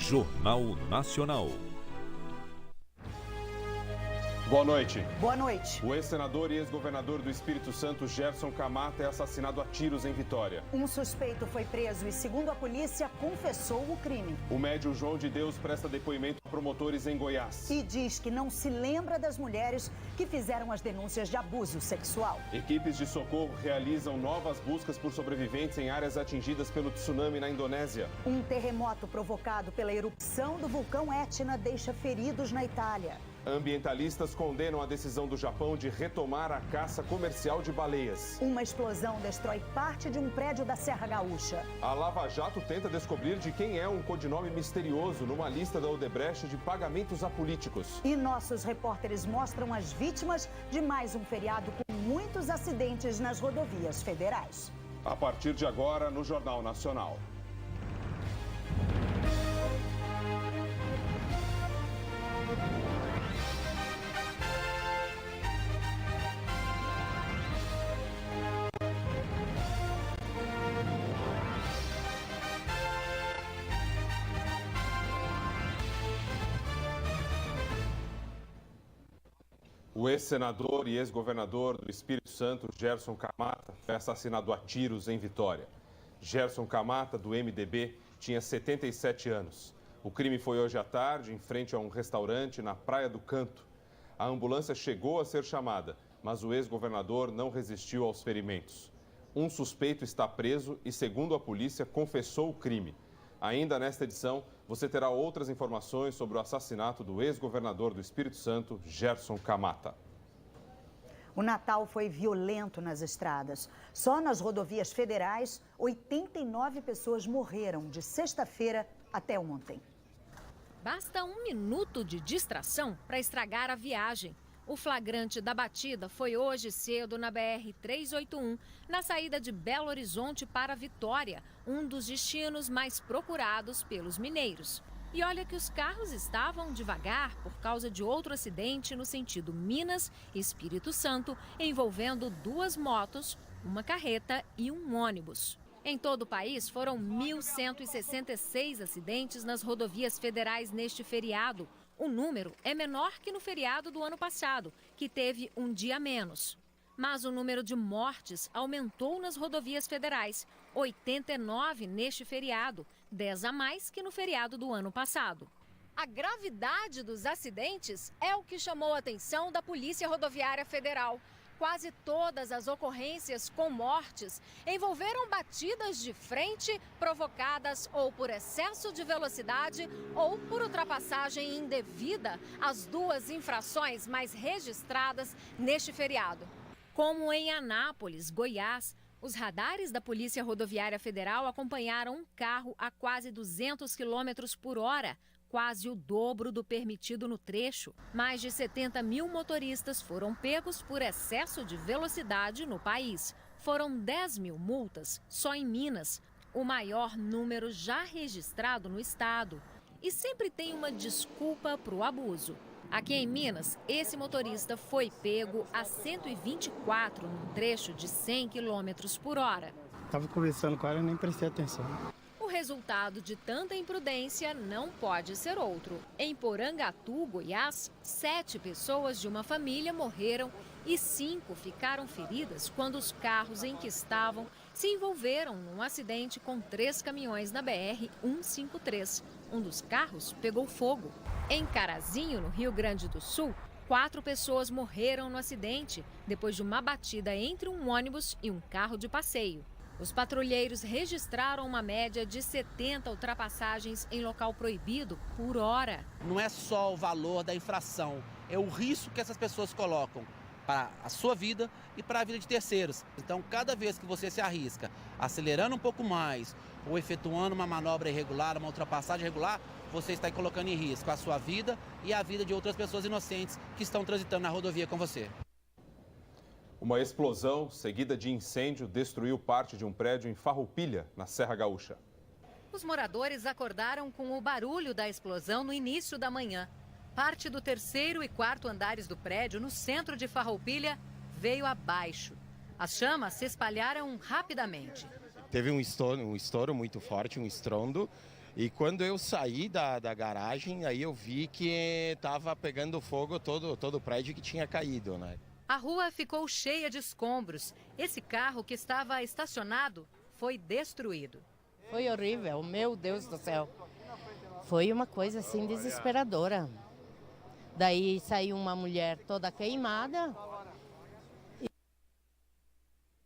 Jornal Nacional. Boa noite. Boa noite. O ex-senador e ex-governador do Espírito Santo, Gerson Camata, é assassinado a tiros em Vitória. Um suspeito foi preso e, segundo a polícia, confessou o crime. O médium João de Deus presta depoimento a promotores em Goiás. E diz que não se lembra das mulheres que fizeram as denúncias de abuso sexual. Equipes de socorro realizam novas buscas por sobreviventes em áreas atingidas pelo tsunami na Indonésia. Um terremoto provocado pela erupção do vulcão Etna deixa feridos na Itália. Ambientalistas condenam a decisão do Japão de retomar a caça comercial de baleias. Uma explosão destrói parte de um prédio da Serra Gaúcha. A Lava Jato tenta descobrir de quem é um codinome misterioso numa lista da Odebrecht de pagamentos a políticos. E nossos repórteres mostram as vítimas de mais um feriado com muitos acidentes nas rodovias federais. A partir de agora, no Jornal Nacional. O ex-senador e ex-governador do Espírito Santo, Gerson Camata, foi assassinado a tiros em Vitória. Gerson Camata, do MDB, tinha 77 anos. O crime foi hoje à tarde, em frente a um restaurante na Praia do Canto. A ambulância chegou a ser chamada, mas o ex-governador não resistiu aos ferimentos. Um suspeito está preso e, segundo a polícia, confessou o crime. Ainda nesta edição, você terá outras informações sobre o assassinato do ex-governador do Espírito Santo, Gerson Camata. O Natal foi violento nas estradas. Só nas rodovias federais, 89 pessoas morreram de sexta-feira até ontem. Basta um minuto de distração para estragar a viagem. O flagrante da batida foi hoje cedo na BR-381, na saída de Belo Horizonte para Vitória, um dos destinos mais procurados pelos mineiros. E olha que os carros estavam devagar por causa de outro acidente no sentido Minas e Espírito Santo, envolvendo duas motos, uma carreta e um ônibus. Em todo o país, foram 1.166 acidentes nas rodovias federais neste feriado. O número é menor que no feriado do ano passado, que teve um dia a menos. Mas o número de mortes aumentou nas rodovias federais, 89 neste feriado, 10 a mais que no feriado do ano passado. A gravidade dos acidentes é o que chamou a atenção da Polícia Rodoviária Federal. Quase todas as ocorrências com mortes envolveram batidas de frente provocadas ou por excesso de velocidade ou por ultrapassagem indevida, as duas infrações mais registradas neste feriado. Como em Anápolis, Goiás, os radares da Polícia Rodoviária Federal acompanharam um carro a quase 200 km por hora, quase o dobro do permitido no trecho. Mais de 70 mil motoristas foram pegos por excesso de velocidade no país. Foram 10 mil multas só em Minas, o maior número já registrado no estado. E sempre tem uma desculpa para o abuso. Aqui em Minas, esse motorista foi pego a 124 num trecho de 100 km por hora. Estava conversando com ela e nem prestei atenção. O resultado de tanta imprudência não pode ser outro. Em Porangatu, Goiás, 7 pessoas de uma família morreram e 5 ficaram feridas quando os carros em que estavam se envolveram num acidente com 3 caminhões na BR-153. Um dos carros pegou fogo. Em Carazinho, no Rio Grande do Sul, 4 pessoas morreram no acidente depois de uma batida entre um ônibus e um carro de passeio. Os patrulheiros registraram uma média de 70 ultrapassagens em local proibido por hora. Não é só o valor da infração, é o risco que essas pessoas colocam para a sua vida e para a vida de terceiros. Então, cada vez que você se arrisca acelerando um pouco mais ou efetuando uma manobra irregular, uma ultrapassagem irregular, você está colocando em risco a sua vida e a vida de outras pessoas inocentes que estão transitando na rodovia com você. Uma explosão seguida de incêndio destruiu parte de um prédio em Farroupilha, na Serra Gaúcha. Os moradores acordaram com o barulho da explosão no início da manhã. Parte do 3º e 4º andares do prédio, no centro de Farroupilha, veio abaixo. As chamas se espalharam rapidamente. Teve um estouro muito forte, um estrondo, E quando eu saí da garagem, aí eu vi que estava pegando fogo todo o prédio que tinha caído, né? A rua ficou cheia de escombros. Esse carro que estava estacionado foi destruído. Foi horrível, meu Deus do céu. Foi uma coisa assim desesperadora. Daí saiu uma mulher toda queimada. E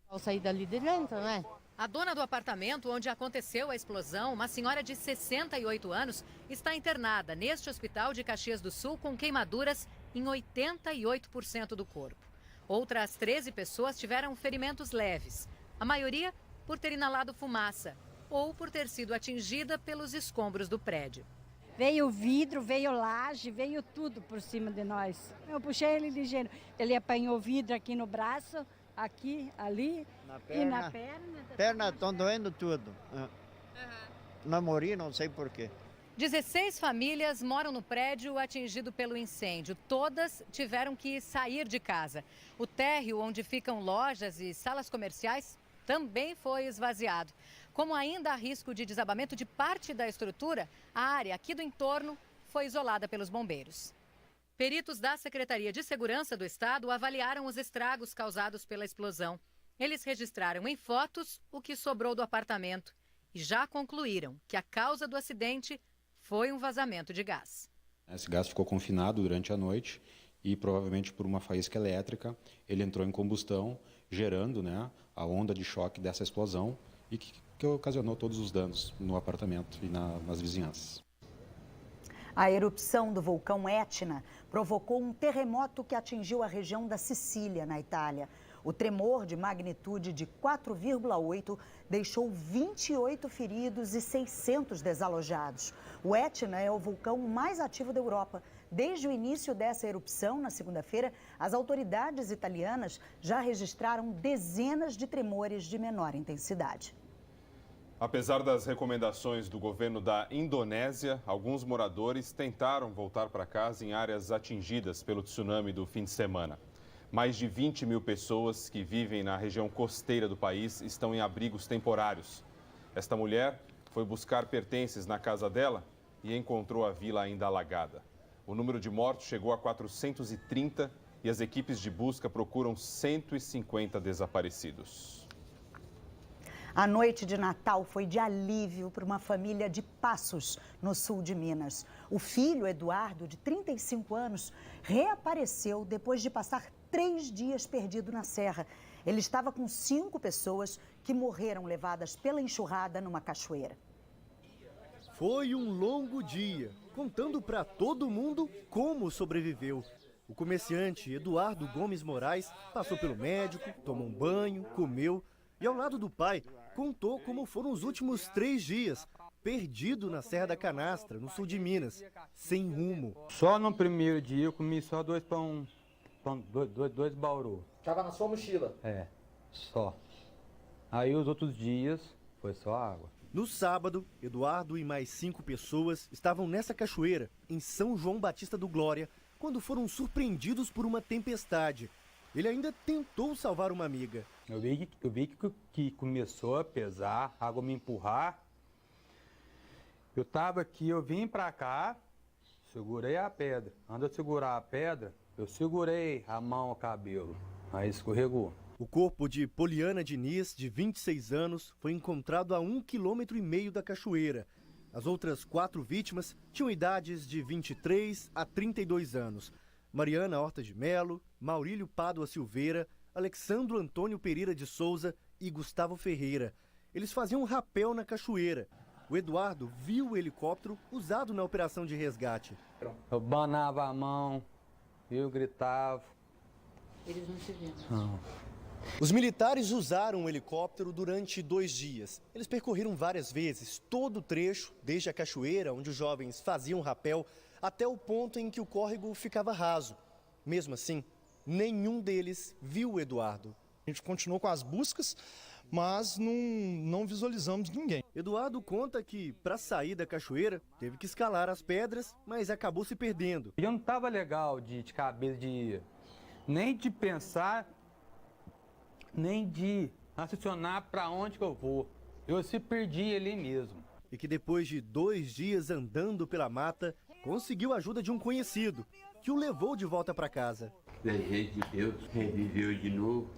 ao sair dali de dentro, né? A dona do apartamento onde aconteceu a explosão, uma senhora de 68 anos, está internada neste hospital de Caxias do Sul com queimaduras em 88% do corpo. Outras 13 pessoas tiveram ferimentos leves, a maioria por ter inalado fumaça ou por ter sido atingida pelos escombros do prédio. Veio vidro, veio laje, veio tudo por cima de nós. Eu puxei ele ligeiro. Ele apanhou vidro aqui no braço, aqui, ali e na perna. Pernas estão doendo tudo. Não morri, não sei porquê. 16 famílias moram no prédio atingido pelo incêndio. Todas tiveram que sair de casa. O térreo onde ficam lojas e salas comerciais também foi esvaziado. Como ainda há risco de desabamento de parte da estrutura, a área aqui do entorno foi isolada pelos bombeiros. Peritos da Secretaria de Segurança do Estado avaliaram os estragos causados pela explosão. Eles registraram em fotos o que sobrou do apartamento e já concluíram que a causa do acidente foi um vazamento de gás. Esse gás ficou confinado durante a noite e provavelmente por uma faísca elétrica ele entrou em combustão, gerando, né, a onda de choque dessa explosão e que ocasionou todos os danos no apartamento e nas vizinhanças. A erupção do vulcão Etna provocou um terremoto que atingiu a região da Sicília, na Itália. O tremor de magnitude de 4,8 deixou 28 feridos e 600 desalojados. O Etna é o vulcão mais ativo da Europa. Desde o início dessa erupção, na segunda-feira, as autoridades italianas já registraram dezenas de tremores de menor intensidade. Apesar das recomendações do governo da Indonésia, alguns moradores tentaram voltar para casa em áreas atingidas pelo tsunami do fim de semana. Mais de 20 mil pessoas que vivem na região costeira do país estão em abrigos temporários. Esta mulher foi buscar pertences na casa dela e encontrou a vila ainda alagada. O número de mortos chegou a 430 e as equipes de busca procuram 150 desaparecidos. A noite de Natal foi de alívio para uma família de Passos, no sul de Minas. O filho, Eduardo, de 35 anos, reapareceu depois de passar 3 dias perdido na serra. Ele estava com 5 pessoas que morreram levadas pela enxurrada numa cachoeira. Foi um longo dia, contando para todo mundo como sobreviveu. O comerciante Eduardo Gomes Moraes passou pelo médico, tomou um banho, comeu e ao lado do pai contou como foram os últimos 3 dias, perdido na Serra da Canastra, no sul de Minas, sem rumo. Só no primeiro dia eu comi só 2 pão, dois bauru. Tava na sua mochila? É, só. Aí os outros dias foi só água. No sábado, Eduardo e mais 5 pessoas estavam nessa cachoeira, em São João Batista do Glória, quando foram surpreendidos por uma tempestade. Ele ainda tentou salvar uma amiga. Eu vi que começou a pesar, a água me empurrar. Eu tava aqui, eu vim pra cá, segurei a pedra. Antes de eu segurar a pedra, eu segurei a mão, o cabelo. Aí escorregou. O corpo de Poliana Diniz, de 26 anos, foi encontrado a 1,5 km da cachoeira. As outras 4 vítimas tinham idades de 23 a 32 anos. Mariana Horta de Melo, Maurílio Pádua Silveira, Alexandro Antônio Pereira de Souza e Gustavo Ferreira. Eles faziam rapel na cachoeira. O Eduardo viu o helicóptero usado na operação de resgate. Eu banava a mão, eu gritava. Eles não se viram. Não. Os militares usaram o helicóptero durante 2 dias. Eles percorreram várias vezes todo o trecho, desde a cachoeira, onde os jovens faziam rapel, até o ponto em que o córrego ficava raso. Mesmo assim, nenhum deles viu o Eduardo. A gente continuou com as buscas, mas não visualizamos ninguém. Eduardo conta que, para sair da cachoeira, teve que escalar as pedras, mas acabou se perdendo. Eu não estava legal de cabeça, nem de pensar, nem de raciocinar para onde que eu vou. Eu se perdi ali mesmo. e que depois de 2 dias andando pela mata, conseguiu a ajuda de um conhecido, que o levou de volta para casa. Da gente de Deus, reviveu de novo.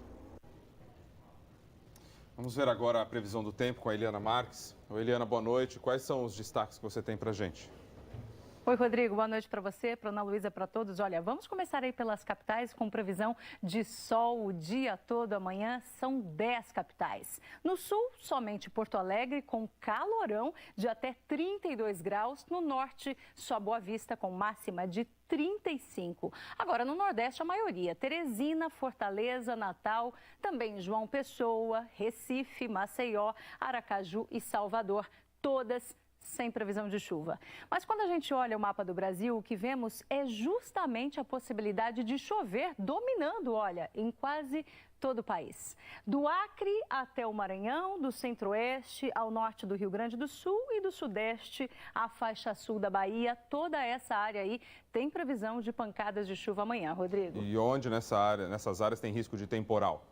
Vamos ver agora a previsão do tempo com a Eliana Marques. Oi, Eliana, boa noite. Quais são os destaques que você tem para a gente? Oi, Rodrigo. Boa noite para você, para Ana Luísa, para todos. Olha, vamos começar aí pelas capitais com previsão de sol o dia todo. Amanhã são 10 capitais. No sul, somente Porto Alegre com calorão de até 32 graus. No norte, só Boa Vista com máxima de 35. Agora, no Nordeste, a maioria. Teresina, Fortaleza, Natal, também João Pessoa, Recife, Maceió, Aracaju e Salvador. Todas sem previsão de chuva. Mas quando a gente olha o mapa do Brasil, o que vemos é justamente a possibilidade de chover dominando, olha, em quase todo o país. Do Acre até o Maranhão, do Centro-Oeste ao norte do Rio Grande do Sul e do Sudeste à faixa sul da Bahia, toda essa área aí tem previsão de pancadas de chuva amanhã, Rodrigo. E onde nessas áreas tem risco de temporal?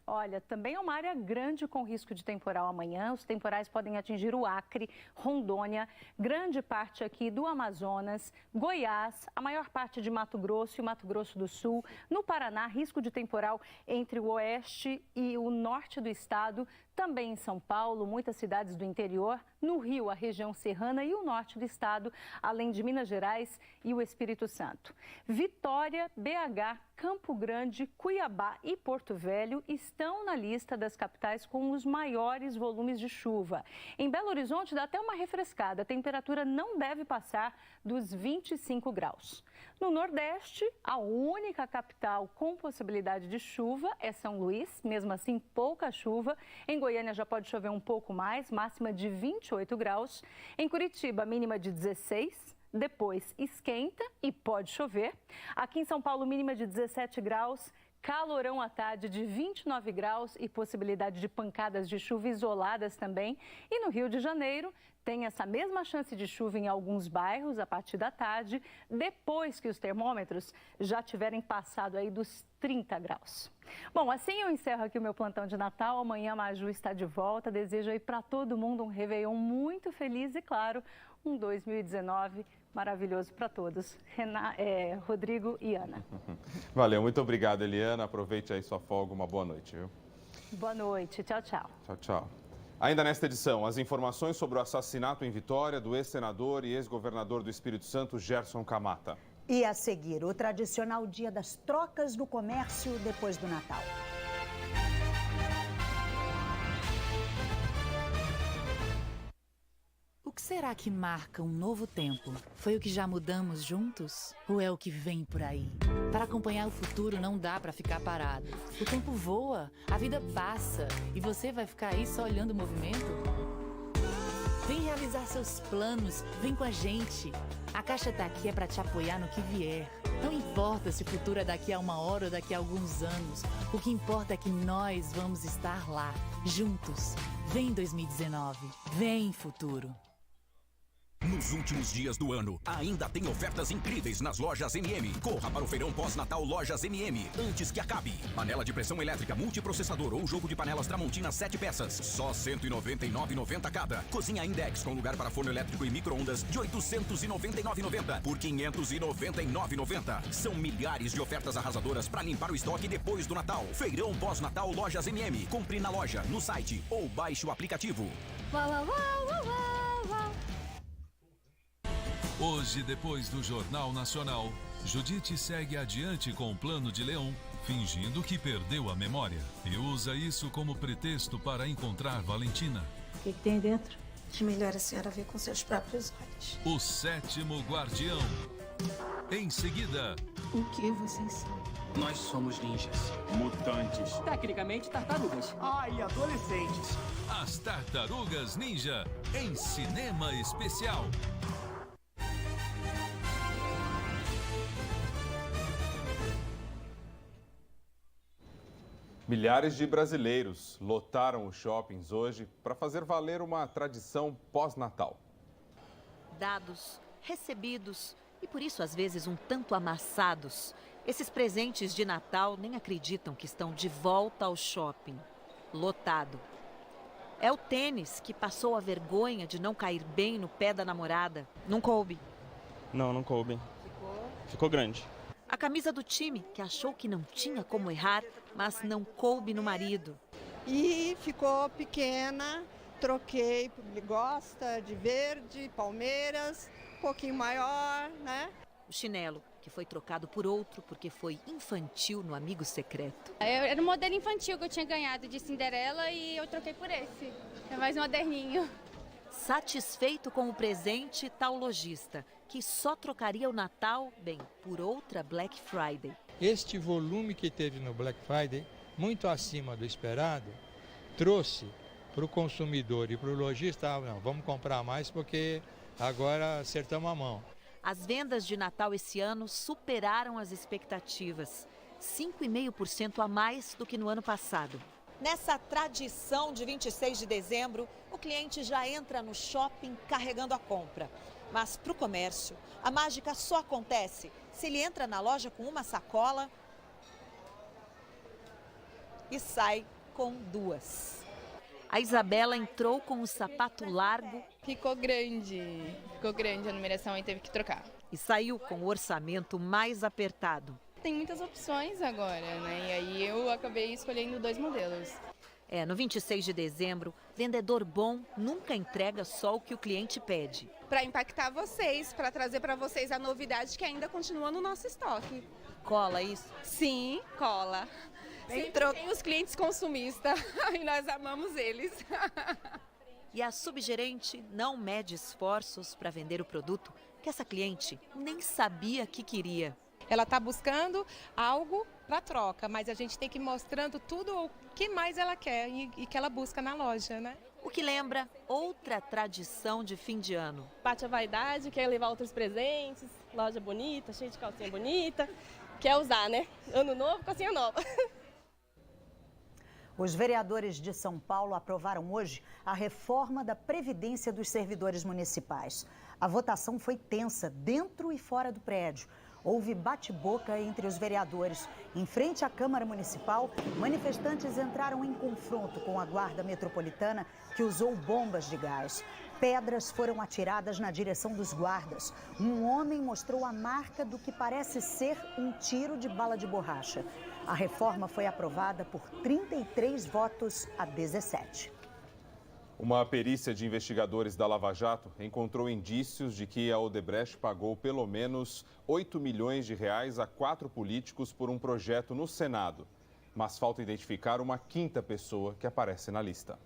Olha, também é uma área grande com risco de temporal amanhã. Os temporais podem atingir o Acre, Rondônia, grande parte aqui do Amazonas, Goiás, a maior parte de Mato Grosso e Mato Grosso do Sul. No Paraná, risco de temporal entre o oeste e o norte do estado. Também em São Paulo, muitas cidades do interior. No Rio, a região serrana e o norte do estado, além de Minas Gerais e o Espírito Santo. Vitória, BH, Campo Grande, Cuiabá e Porto Velho estão na lista das capitais com os maiores volumes de chuva. Em Belo Horizonte, dá até uma refrescada. A temperatura não deve passar dos 25 graus. No Nordeste, a única capital com possibilidade de chuva é São Luís, mesmo assim pouca chuva. Em Goiânia já pode chover um pouco mais, máxima de 28 graus. Em Curitiba, mínima de 16. Depois esquenta e pode chover. Aqui em São Paulo, mínima de 17 graus. Calorão à tarde de 29 graus e possibilidade de pancadas de chuva isoladas também. E no Rio de Janeiro, tem essa mesma chance de chuva em alguns bairros a partir da tarde, depois que os termômetros já tiverem passado aí dos 30 graus. Bom, assim eu encerro aqui o meu plantão de Natal. Amanhã a Maju está de volta. Desejo aí para todo mundo um Réveillon muito feliz e, claro, um 2019 maravilhoso para todos. Rodrigo e Ana. Valeu, muito obrigado, Eliana. Aproveite aí sua folga. Uma boa noite, viu? Boa noite. Tchau, tchau. Tchau, tchau. Ainda nesta edição, as informações sobre o assassinato em Vitória do ex-senador e ex-governador do Espírito Santo, Gerson Camata. E a seguir, o tradicional dia das trocas no comércio depois do Natal. O que será que marca um novo tempo? Foi o que já mudamos juntos? Ou é o que vem por aí? Para acompanhar o futuro não dá para ficar parado. O tempo voa, a vida passa e você vai ficar aí só olhando o movimento? Vem realizar seus planos, vem com a gente. A Caixa tá aqui é para te apoiar no que vier. Não importa se o futuro é daqui a 1 hora ou daqui a alguns anos. O que importa é que nós vamos estar lá, juntos. Vem 2019, vem futuro. Nos últimos dias do ano, ainda tem ofertas incríveis nas lojas MM. Corra para o feirão pós-natal Lojas MM, antes que acabe. Panela de pressão elétrica multiprocessador ou jogo de panelas Tramontina 7 peças, só R$ 199,90 cada. Cozinha Index com lugar para forno elétrico e micro-ondas de R$ 899,90 por R$ 599,90. São milhares de ofertas arrasadoras para limpar o estoque depois do Natal. Feirão pós-natal Lojas MM. Compre na loja, no site ou baixe o aplicativo. Uau, uau, uau, uau, uau. Hoje, depois do Jornal Nacional, Judite segue adiante com o plano de Leão, fingindo que perdeu a memória. E usa isso como pretexto para encontrar Valentina. O que tem dentro? É melhor a senhora ver com seus próprios olhos. O 7º Guardião. Em seguida... O que vocês são? Nós somos ninjas. Mutantes. Tecnicamente, tartarugas. E adolescentes. As Tartarugas Ninja, em cinema especial. Milhares de brasileiros lotaram os shoppings hoje para fazer valer uma tradição pós-natal. Dados, recebidos e por isso às vezes um tanto amassados. Esses presentes de Natal nem acreditam que estão de volta ao shopping, lotado. É o tênis que passou a vergonha de não cair bem no pé da namorada. Não coube. Não coube. Ficou grande. A camisa do time, que achou que não tinha como errar, mas não coube no marido. E ficou pequena, troquei, gosta de verde, Palmeiras, um pouquinho maior, né? O chinelo, que foi trocado por outro porque foi infantil no Amigo Secreto. Era um modelo infantil que eu tinha ganhado de Cinderela e eu troquei por esse. É mais moderninho. Satisfeito com o presente, tal lojista, que só trocaria o Natal, bem, por outra Black Friday. Este volume que teve no Black Friday, muito acima do esperado, trouxe para o consumidor e para o lojista, não, vamos comprar mais porque agora acertamos a mão. As vendas de Natal esse ano superaram as expectativas, 5,5% a mais do que no ano passado. Nessa tradição de 26 de dezembro, o cliente já entra no shopping carregando a compra. Mas para o comércio, a mágica só acontece se ele entra na loja com uma sacola e sai com duas. A Isabela entrou com o sapato largo. Ficou grande a numeração e teve que trocar. E saiu com o orçamento mais apertado. Tem muitas opções agora, né? E aí eu acabei escolhendo 2 modelos. No 26 de dezembro, vendedor bom nunca entrega só o que o cliente pede. Para impactar vocês, para trazer para vocês a novidade que ainda continua no nosso estoque. Cola isso? Sim, cola. Tem os clientes consumistas e nós amamos eles. E a subgerente não mede esforços para vender o produto que essa cliente nem sabia que queria. Ela está buscando algo para troca, mas a gente tem que ir mostrando tudo o que mais ela quer e que ela busca na loja, né? O que lembra outra tradição de fim de ano. Bate a vaidade, quer levar outros presentes, loja bonita, cheia de calcinha bonita, quer usar, né? Ano novo, calcinha nova. Os vereadores de São Paulo aprovaram hoje a reforma da Previdência dos servidores municipais. A votação foi tensa dentro e fora do prédio. Houve bate-boca entre os vereadores. Em frente à Câmara Municipal, manifestantes entraram em confronto com a Guarda Metropolitana, que usou bombas de gás. Pedras foram atiradas na direção dos guardas. Um homem mostrou a marca do que parece ser um tiro de bala de borracha. A reforma foi aprovada por 33 votos a 17. Uma perícia de investigadores da Lava Jato encontrou indícios de que a Odebrecht pagou pelo menos 8 milhões de reais a 4 políticos por um projeto no Senado. Mas falta identificar uma quinta pessoa que aparece na lista.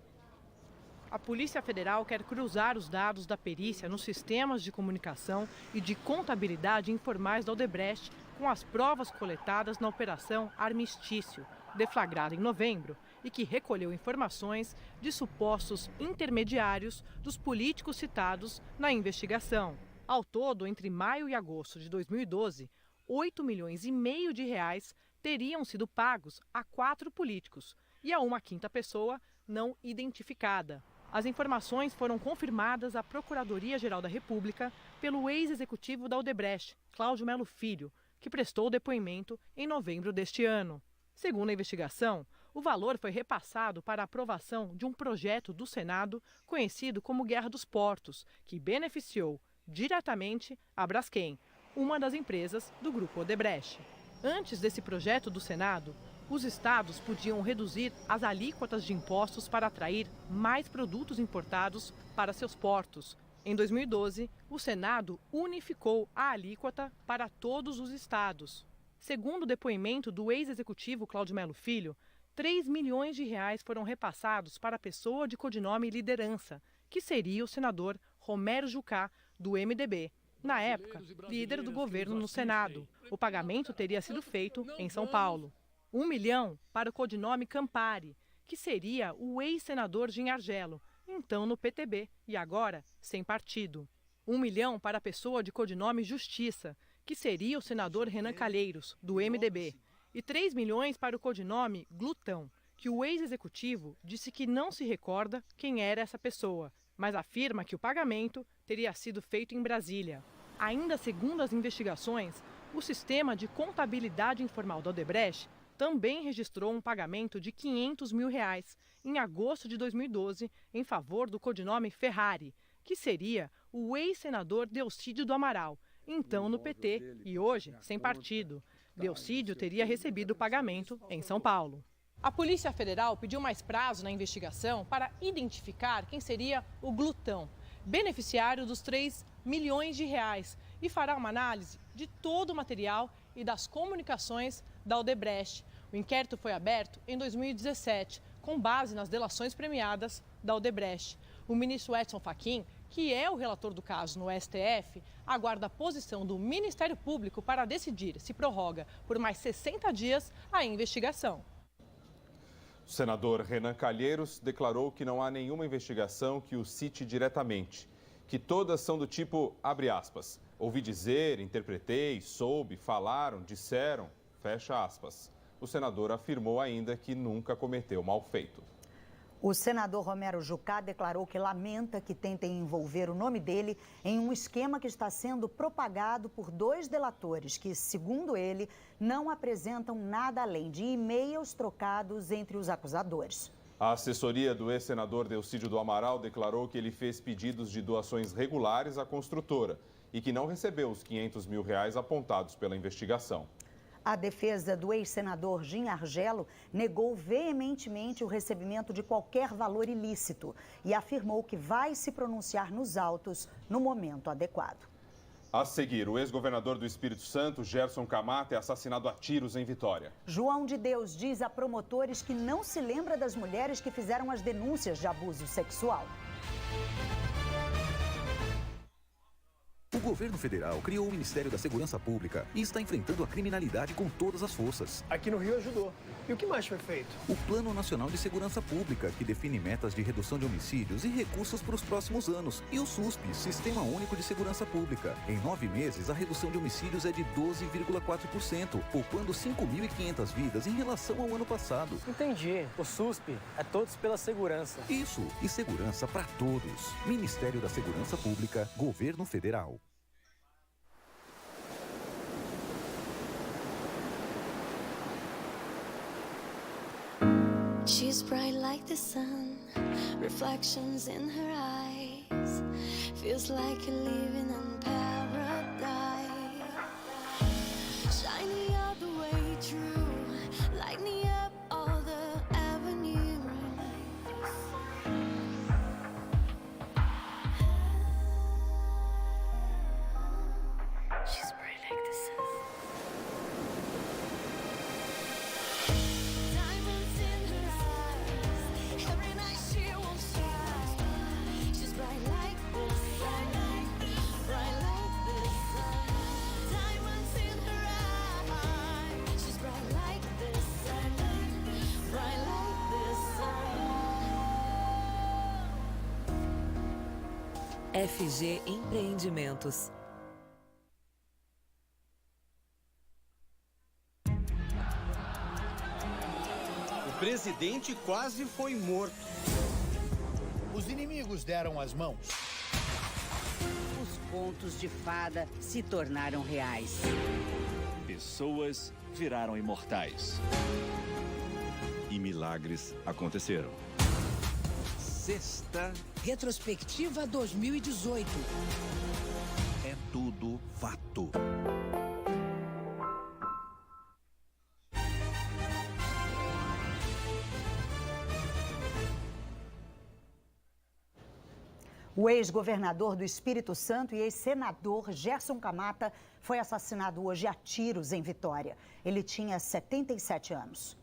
A Polícia Federal quer cruzar os dados da perícia nos sistemas de comunicação e de contabilidade informais da Odebrecht com as provas coletadas na Operação Armistício, deflagrada em novembro, e que recolheu informações de supostos intermediários dos políticos citados na investigação. Ao todo, entre maio e agosto de 2012, 8 milhões e meio de reais teriam sido pagos a 4 políticos e a uma quinta pessoa não identificada. As informações foram confirmadas à Procuradoria-Geral da República pelo ex-executivo da Odebrecht, Cláudio Melo Filho, que prestou depoimento em novembro deste ano. Segundo a investigação, o valor foi repassado para a aprovação de um projeto do Senado conhecido como Guerra dos Portos, que beneficiou diretamente a Braskem, uma das empresas do Grupo Odebrecht. Antes desse projeto do Senado, os estados podiam reduzir as alíquotas de impostos para atrair mais produtos importados para seus portos. Em 2012, o Senado unificou a alíquota para todos os estados. Segundo o depoimento do ex-executivo Cláudio Melo Filho, 3 milhões de reais foram repassados para a pessoa de codinome Liderança, que seria o senador Romero Jucá, do MDB, na época, líder do governo no Senado. O pagamento teria sido feito em São Paulo. 1 milhão para o codinome Campari, que seria o ex-senador Ginhargelo, então no PTB e agora sem partido. 1 milhão para a pessoa de codinome Justiça, que seria o senador Renan Calheiros, do MDB. E 3 milhões para o codinome Glutão, que o ex-executivo disse que não se recorda quem era essa pessoa, mas afirma que o pagamento teria sido feito em Brasília. Ainda segundo as investigações, o sistema de contabilidade informal da Odebrecht também registrou um pagamento de R$500 mil em agosto de 2012 em favor do codinome Ferrari, que seria o ex-senador Delcídio do Amaral, então no PT e hoje sem partido. Delcídio teria recebido o pagamento em São Paulo. A Polícia Federal pediu mais prazo na investigação para identificar quem seria o glutão, beneficiário dos R$3 milhões, e fará uma análise de todo o material e das comunicações da Odebrecht. O inquérito foi aberto em 2017, com base nas delações premiadas da Odebrecht. O ministro Edson Fachin, que é o relator do caso no STF, aguarda a posição do Ministério Público para decidir se prorroga por mais 60 dias a investigação. O senador Renan Calheiros declarou que não há nenhuma investigação que o cite diretamente, que todas são do tipo, abre aspas, ouvi dizer, interpretei, soube, falaram, disseram, fecha aspas. O senador afirmou ainda que nunca cometeu mal feito. O senador Romero Jucá declarou que lamenta que tentem envolver o nome dele em um esquema que está sendo propagado por 2 delatores que, segundo ele, não apresentam nada além de e-mails trocados entre os acusadores. A assessoria do ex-senador Delcídio do Amaral declarou que ele fez pedidos de doações regulares à construtora e que não recebeu os R$500 mil apontados pela investigação. A defesa do ex-senador Jim Argelo negou veementemente o recebimento de qualquer valor ilícito e afirmou que vai se pronunciar nos autos no momento adequado. A seguir, o ex-governador do Espírito Santo, Gerson Camata, é assassinado a tiros em Vitória. João de Deus diz a promotores que não se lembra das mulheres que fizeram as denúncias de abuso sexual. O governo federal criou o Ministério da Segurança Pública e está enfrentando a criminalidade com todas as forças. Aqui no Rio ajudou. E o que mais foi feito? O Plano Nacional de Segurança Pública, que define metas de redução de homicídios e recursos para os próximos anos. E o SUSP, Sistema Único de Segurança Pública. Em 9 meses, a redução de homicídios é de 12,4%, poupando 5.500 vidas em relação ao ano passado. Entendi. O SUSP é todos pela segurança. Isso, e segurança para todos. Ministério da Segurança Pública, Governo Federal. She's bright like the sun, reflections in her eyes. Feels like you're living in paradise. Shiny all the way through, lighting up all the avenues. She's bright like the sun. FG Empreendimentos. O presidente quase foi morto. Os inimigos deram as mãos. Os contos de fada se tornaram reais. Pessoas viraram imortais. E milagres aconteceram. Sexta Retrospectiva 2018. É tudo fato. O ex-governador do Espírito Santo e ex-senador Gerson Camata foi assassinado hoje a tiros em Vitória. Ele tinha 77 anos.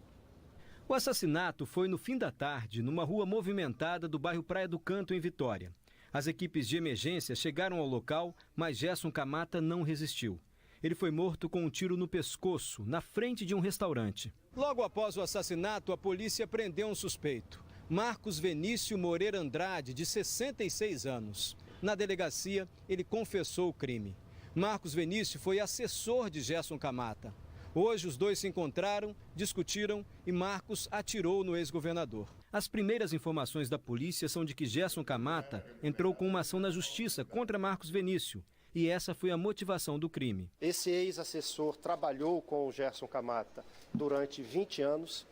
O assassinato foi no fim da tarde, numa rua movimentada do bairro Praia do Canto, em Vitória. As equipes de emergência chegaram ao local, mas Gerson Camata não resistiu. Ele foi morto com um tiro no pescoço, na frente de um restaurante. Logo após o assassinato, a polícia prendeu um suspeito, Marcos Venício Moreira Andrade, de 66 anos. Na delegacia, ele confessou o crime. Marcos Venício foi assessor de Gerson Camata. Hoje, os dois se encontraram, discutiram e Marcos atirou no ex-governador. As primeiras informações da polícia são de que Gerson Camata entrou com uma ação na justiça contra Marcos Venício. e essa foi a motivação do crime. Esse ex-assessor trabalhou com o Gerson Camata durante 20 anos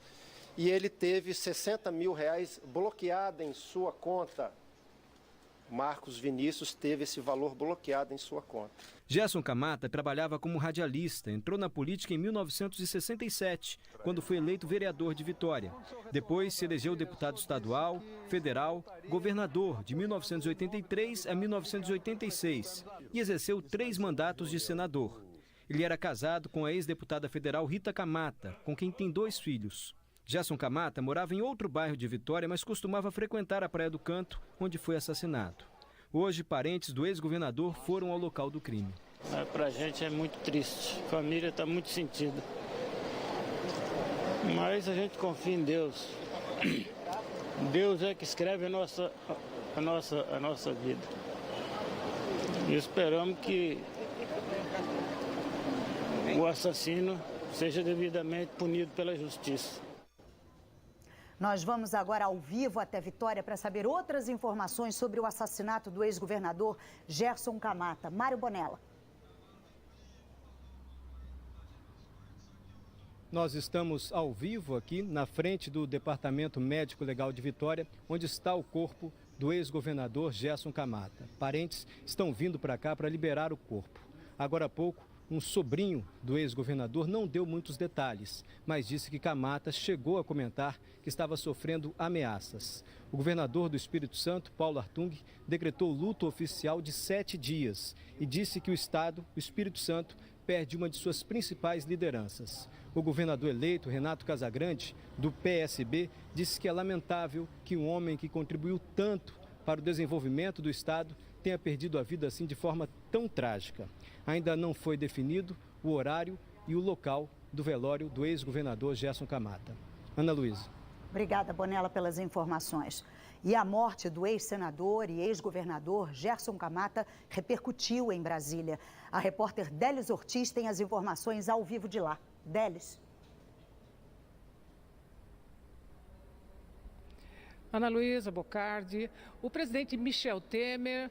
e ele teve R$60 mil bloqueado em sua conta. Marcos Vinícius teve esse valor bloqueado em sua conta. Gerson Camata trabalhava como radialista, entrou na política em 1967, quando foi eleito vereador de Vitória. Depois se elegeu deputado estadual, federal, governador de 1983 a 1986 e exerceu 3 mandatos de senador. Ele era casado com a ex-deputada federal Rita Camata, com quem tem 2 filhos. Gerson Camata morava em outro bairro de Vitória, mas costumava frequentar a Praia do Canto, onde foi assassinado. Hoje, parentes do ex-governador foram ao local do crime. Pra gente é muito triste. A família está muito sentida. Mas a gente confia em Deus. Deus é que escreve a nossa vida. E esperamos que o assassino seja devidamente punido pela justiça. Nós vamos agora ao vivo até Vitória para saber outras informações sobre o assassinato do ex-governador Gerson Camata. Mário Bonella. Nós estamos ao vivo aqui na frente do Departamento Médico Legal de Vitória, onde está o corpo do ex-governador Gerson Camata. Parentes estão vindo para cá para liberar o corpo. Agora há pouco, um sobrinho do ex-governador não deu muitos detalhes, mas disse que Camata chegou a comentar que estava sofrendo ameaças. O governador do Espírito Santo, Paulo Artung, decretou luto oficial de 7 dias e disse que o Estado, o Espírito Santo, perde uma de suas principais lideranças. O governador eleito, Renato Casagrande, do PSB, disse que é lamentável que um homem que contribuiu tanto para o desenvolvimento do Estado tenha perdido a vida assim de forma tão trágica. Ainda não foi definido o horário e o local do velório do ex-governador Gerson Camata. Ana Luísa. Obrigada, Bonella, pelas informações. E a morte do ex-senador e ex-governador Gerson Camata repercutiu em Brasília. A repórter Délis Ortiz tem as informações ao vivo de lá. Délis. Ana Luísa Bocardi, o presidente Michel Temer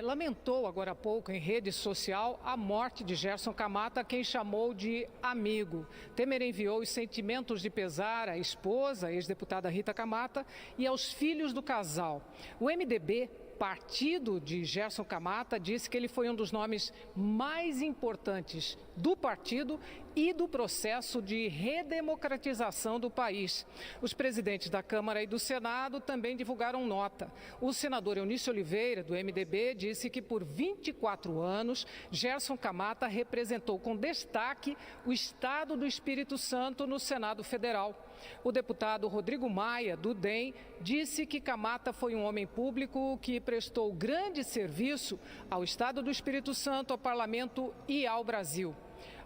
lamentou agora há pouco em rede social a morte de Gerson Camata, quem chamou de amigo. Temer enviou os sentimentos de pesar à esposa, a ex-deputada Rita Camata, e aos filhos do casal. O MDB, partido de Gerson Camata, disse que ele foi um dos nomes mais importantes do partido e do processo de redemocratização do país. Os presidentes da Câmara e do Senado também divulgaram nota. O senador Eunício Oliveira, do MDB, disse que por 24 anos, Gerson Camata representou com destaque o Estado do Espírito Santo no Senado Federal. O deputado Rodrigo Maia, do DEM, disse que Camata foi um homem público que prestou grande serviço ao Estado do Espírito Santo, ao Parlamento e ao Brasil.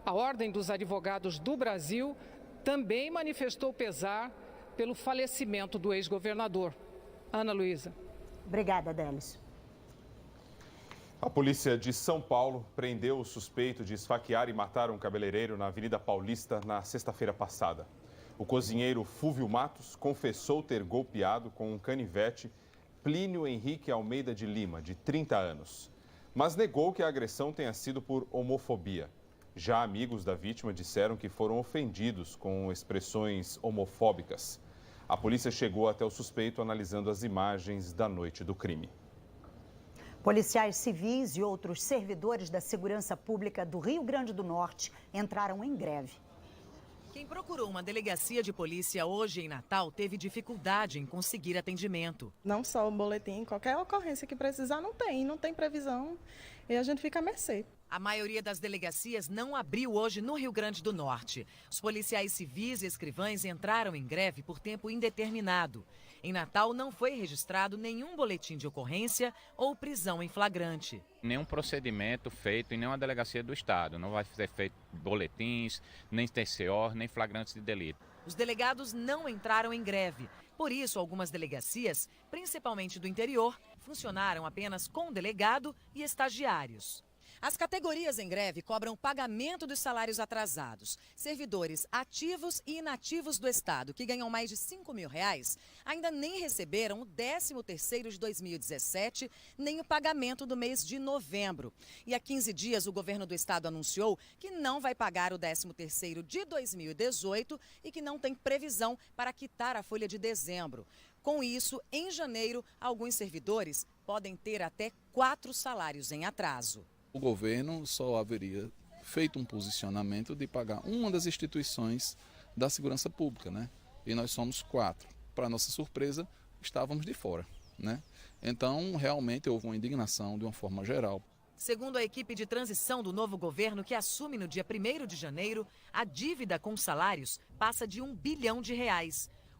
A Ordem dos Advogados do Brasil também manifestou pesar pelo falecimento do ex-governador. Ana Luísa. Obrigada, Délis. A polícia de São Paulo prendeu o suspeito de esfaquear e matar um cabeleireiro na Avenida Paulista na sexta-feira passada. O cozinheiro Fúvio Matos confessou ter golpeado com um canivete Plínio Henrique Almeida de Lima, de 30 anos, mas negou que a agressão tenha sido por homofobia. Já amigos da vítima disseram que foram ofendidos com expressões homofóbicas. A polícia chegou até o suspeito analisando as imagens da noite do crime. Policiais civis e outros servidores da segurança pública do Rio Grande do Norte entraram em greve. Quem procurou uma delegacia de polícia hoje em Natal teve dificuldade em conseguir atendimento. Não só o boletim, qualquer ocorrência que precisar não tem previsão e a gente fica à mercê. A maioria das delegacias não abriu hoje no Rio Grande do Norte. Os policiais civis e escrivães entraram em greve por tempo indeterminado. Em Natal não foi registrado nenhum boletim de ocorrência ou prisão em flagrante. Nenhum procedimento feito em nenhuma delegacia do Estado. Não vai ser feito boletins, nem TCO, nem flagrantes de delito. Os delegados não entraram em greve. Por isso, algumas delegacias, principalmente do interior, funcionaram apenas com delegado e estagiários. As categorias em greve cobram o pagamento dos salários atrasados. Servidores ativos e inativos do Estado, que ganham mais de R$5 mil, ainda nem receberam o 13º de 2017, nem o pagamento do mês de novembro. E há 15 dias, o governo do Estado anunciou que não vai pagar o 13º de 2018 e que não tem previsão para quitar a folha de dezembro. Com isso, em janeiro, alguns servidores podem ter até 4 salários em atraso. O governo só haveria feito um posicionamento de pagar uma das instituições da segurança pública, né? E nós somos 4. Para nossa surpresa, estávamos de fora, né? Então, realmente houve uma indignação de uma forma geral. Segundo a equipe de transição do novo governo, que assume no dia 1º de janeiro, a dívida com salários passa de R$1 bilhão.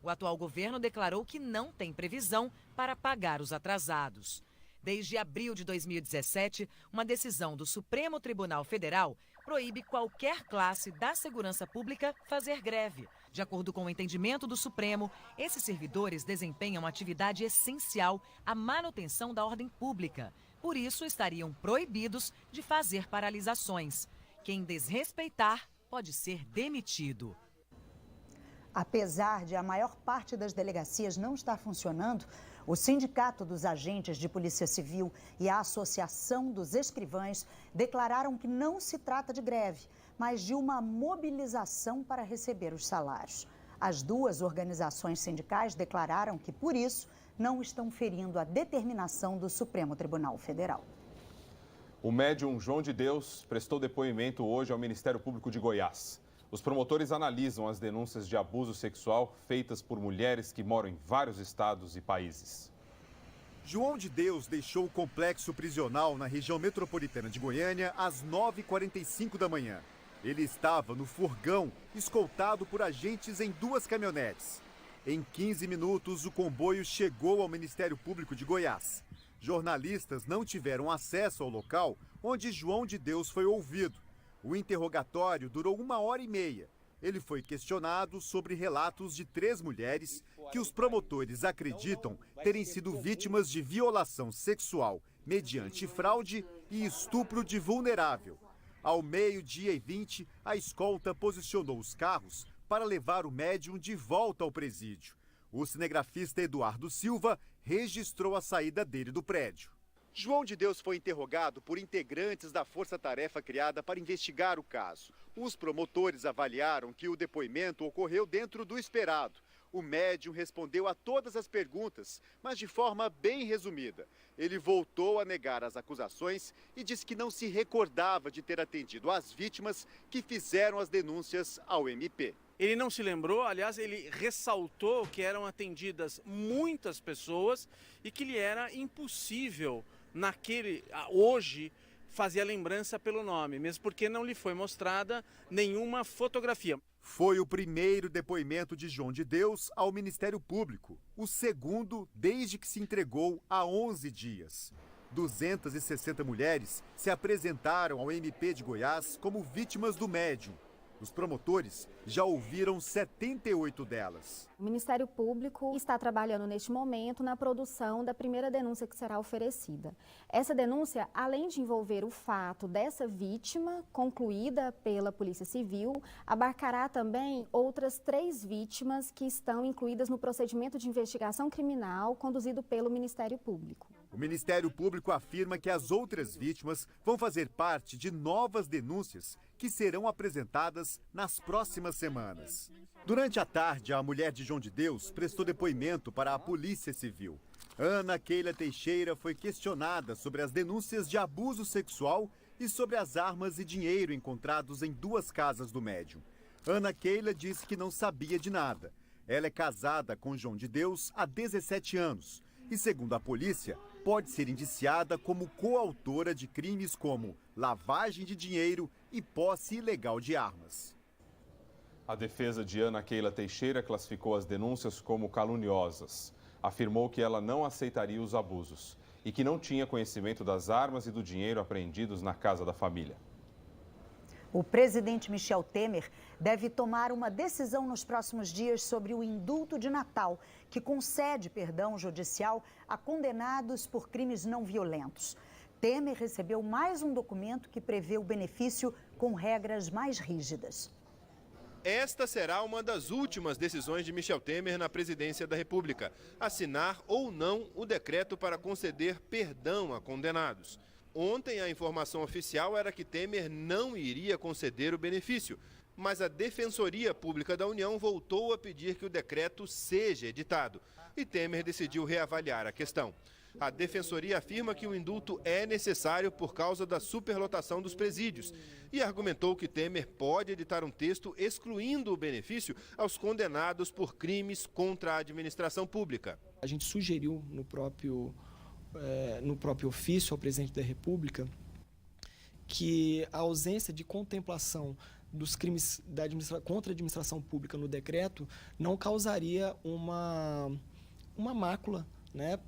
O atual governo declarou que não tem previsão para pagar os atrasados. Desde abril de 2017, uma decisão do Supremo Tribunal Federal proíbe qualquer classe da segurança pública fazer greve. De acordo com o entendimento do Supremo, esses servidores desempenham atividade essencial à manutenção da ordem pública. Por isso, estariam proibidos de fazer paralisações. Quem desrespeitar pode ser demitido. Apesar de a maior parte das delegacias não estar funcionando, o Sindicato dos Agentes de Polícia Civil e a Associação dos Escrivães declararam que não se trata de greve, mas de uma mobilização para receber os salários. As duas organizações sindicais declararam que, por isso, não estão ferindo a determinação do Supremo Tribunal Federal. O médium João de Deus prestou depoimento hoje ao Ministério Público de Goiás. Os promotores analisam as denúncias de abuso sexual feitas por mulheres que moram em vários estados e países. João de Deus deixou o complexo prisional na região metropolitana de Goiânia às 9h45 da manhã. Ele estava no furgão, escoltado por agentes em 2 caminhonetes. Em 15 minutos, o comboio chegou ao Ministério Público de Goiás. Jornalistas não tiveram acesso ao local onde João de Deus foi ouvido. O interrogatório durou 1h30. Ele foi questionado sobre relatos de 3 mulheres que os promotores acreditam terem sido vítimas de violação sexual mediante fraude e estupro de vulnerável. Ao 12h20, a escolta posicionou os carros para levar o médium de volta ao presídio. O cinegrafista Eduardo Silva registrou a saída dele do prédio. João de Deus foi interrogado por integrantes da força-tarefa criada para investigar o caso. Os promotores avaliaram que o depoimento ocorreu dentro do esperado. O médium respondeu a todas as perguntas, mas de forma bem resumida. Ele voltou a negar as acusações e disse que não se recordava de ter atendido as vítimas que fizeram as denúncias ao MP. Ele não se lembrou, aliás, ele ressaltou que eram atendidas muitas pessoas e que lhe era impossível hoje fazia lembrança pelo nome, mesmo porque não lhe foi mostrada nenhuma fotografia. Foi o primeiro depoimento de João de Deus ao Ministério Público, o segundo desde que se entregou há 11 dias. 260 mulheres se apresentaram ao MP de Goiás como vítimas do médium. Os promotores já ouviram 78 delas. O Ministério Público está trabalhando neste momento na produção da primeira denúncia que será oferecida. Essa denúncia, além de envolver o fato dessa vítima, concluída pela Polícia Civil, abarcará também outras 3 vítimas que estão incluídas no procedimento de investigação criminal conduzido pelo Ministério Público. O Ministério Público afirma que as outras vítimas vão fazer parte de novas denúncias que serão apresentadas nas próximas semanas. Durante a tarde, a mulher de João de Deus prestou depoimento para a Polícia Civil. Ana Keila Teixeira foi questionada sobre as denúncias de abuso sexual e sobre as armas e dinheiro encontrados em 2 casas do médium. Ana Keila disse que não sabia de nada. Ela é casada com João de Deus há 17 anos e, segundo a polícia, pode ser indiciada como coautora de crimes como lavagem de dinheiro e posse ilegal de armas. A defesa de Ana Keila Teixeira classificou as denúncias como caluniosas. Afirmou que ela não aceitaria os abusos e que não tinha conhecimento das armas e do dinheiro apreendidos na casa da família. O presidente Michel Temer deve tomar uma decisão nos próximos dias sobre o indulto de Natal, que concede perdão judicial a condenados por crimes não violentos. Temer recebeu mais um documento que prevê o benefício com regras mais rígidas. Esta será uma das últimas decisões de Michel Temer na presidência da República: assinar ou não o decreto para conceder perdão a condenados. Ontem, a informação oficial era que Temer não iria conceder o benefício, mas a Defensoria Pública da União voltou a pedir que o decreto seja editado. E Temer decidiu reavaliar a questão. A Defensoria afirma que o indulto é necessário por causa da superlotação dos presídios e argumentou que Temer pode editar um texto excluindo o benefício aos condenados por crimes contra a administração pública. A gente sugeriu no próprio ofício ao presidente da República que a ausência de contemplação dos crimes contra a administração pública no decreto não causaria uma mácula, né,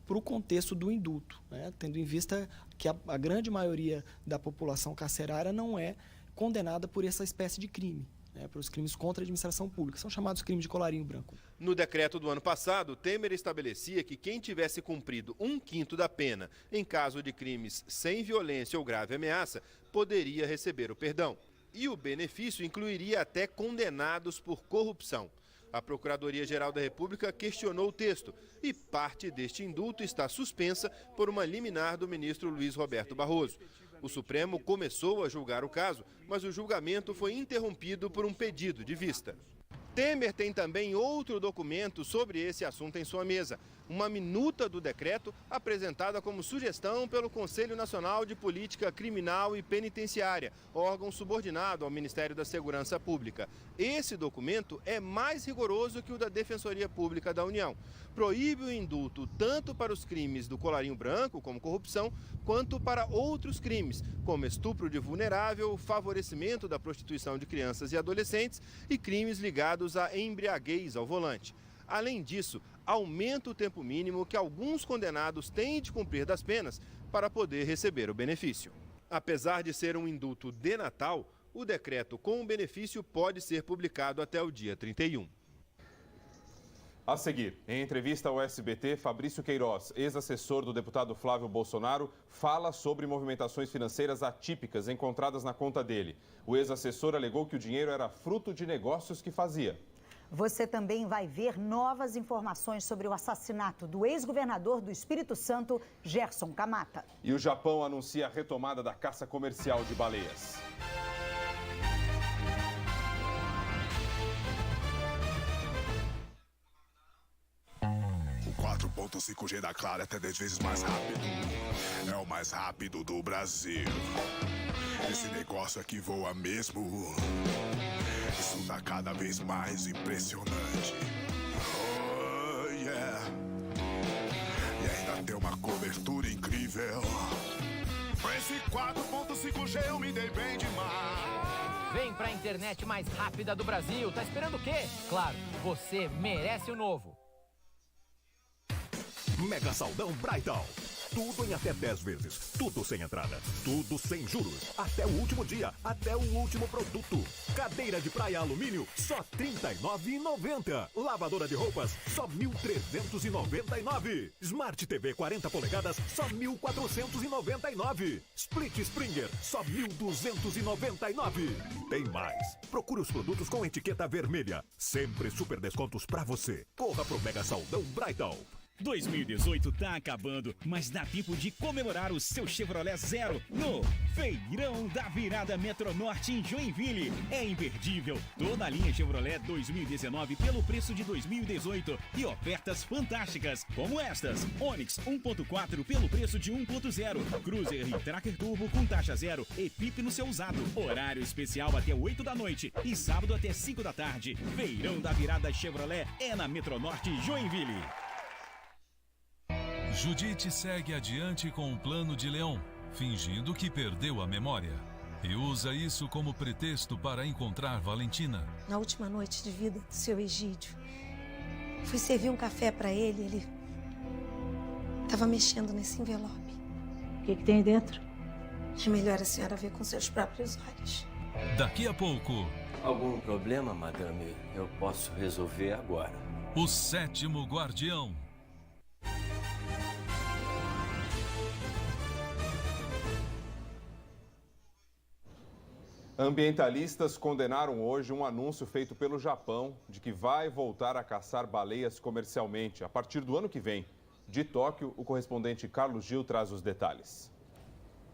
para o contexto do indulto, né, tendo em vista que a grande maioria da população carcerária não é condenada por essa espécie de crime, né, pelos crimes contra a administração pública, são chamados crimes de colarinho branco. No decreto do ano passado, Temer estabelecia que quem tivesse cumprido 1/5 da pena em caso de crimes sem violência ou grave ameaça poderia receber o perdão. E o benefício incluiria até condenados por corrupção. A Procuradoria-Geral da República questionou o texto e parte deste indulto está suspensa por uma liminar do ministro Luiz Roberto Barroso. O Supremo começou a julgar o caso, mas o julgamento foi interrompido por um pedido de vista. Temer tem também outro documento sobre esse assunto em sua mesa. Uma minuta do decreto apresentada como sugestão pelo Conselho Nacional de Política Criminal e Penitenciária, órgão subordinado ao Ministério da Segurança Pública. Esse documento é mais rigoroso que o da Defensoria Pública da União. Proíbe o indulto tanto para os crimes do colarinho branco, como corrupção, quanto para outros crimes, como estupro de vulnerável, favorecimento da prostituição de crianças e adolescentes e crimes ligados à embriaguez ao volante. Além disso, aumenta o tempo mínimo que alguns condenados têm de cumprir das penas para poder receber o benefício. Apesar de ser um indulto de Natal, o decreto com o benefício pode ser publicado até o dia 31. A seguir, em entrevista ao SBT, Fabrício Queiroz, ex-assessor do deputado Flávio Bolsonaro, fala sobre movimentações financeiras atípicas encontradas na conta dele. O ex-assessor alegou que o dinheiro era fruto de negócios que fazia. Você também vai ver novas informações sobre o assassinato do ex-governador do Espírito Santo, Gerson Camata. E o Japão anuncia a retomada da caça comercial de baleias. O 4.5G da Claro é até 10 vezes mais rápido. É o mais rápido do Brasil. Esse negócio aqui voa mesmo. Isso tá cada vez mais impressionante. Oh, yeah. E ainda tem uma cobertura incrível. Com esse 4.5G eu me dei bem demais. Vem pra internet mais rápida do Brasil. Tá esperando o quê? Claro, você merece o novo. Mega Saldão Brighton. Tudo em até 10 vezes. Tudo sem entrada. Tudo sem juros. Até o último dia. Até o último produto. Cadeira de praia alumínio, só R$ 39,90. Lavadora de roupas, só R$ 1.399. Smart TV 40 polegadas, só R$ 1.499. Split Springer, só R$ 1.299. Tem mais. Procure os produtos com etiqueta vermelha. Sempre super descontos pra você. Corra pro Mega Saldão Brighton. 2018 tá acabando, mas dá tempo de comemorar o seu Chevrolet Zero no Feirão da Virada Metronorte em Joinville. É imperdível. Toda a linha Chevrolet 2019 pelo preço de 2018 e ofertas fantásticas, como estas: Onix 1.4 pelo preço de 1.0, Cruiser e Tracker Turbo com taxa zero e PIP no seu usado. Horário especial até 8 da noite e sábado até 5 da tarde. Feirão da Virada Chevrolet é na Metronorte Joinville. Judite segue adiante com o plano de Leon, fingindo que perdeu a memória. E usa isso como pretexto para encontrar Valentina. Na última noite de vida do seu Egídio, fui servir um café para ele, ele estava mexendo nesse envelope. O que tem dentro? É melhor a senhora ver com seus próprios olhos. Daqui a pouco... Algum problema, madame? Eu posso resolver agora. O Sétimo Guardião. Ambientalistas condenaram hoje um anúncio feito pelo Japão de que vai voltar a caçar baleias comercialmente a partir do ano que vem. De Tóquio, o correspondente Carlos Gil traz os detalhes.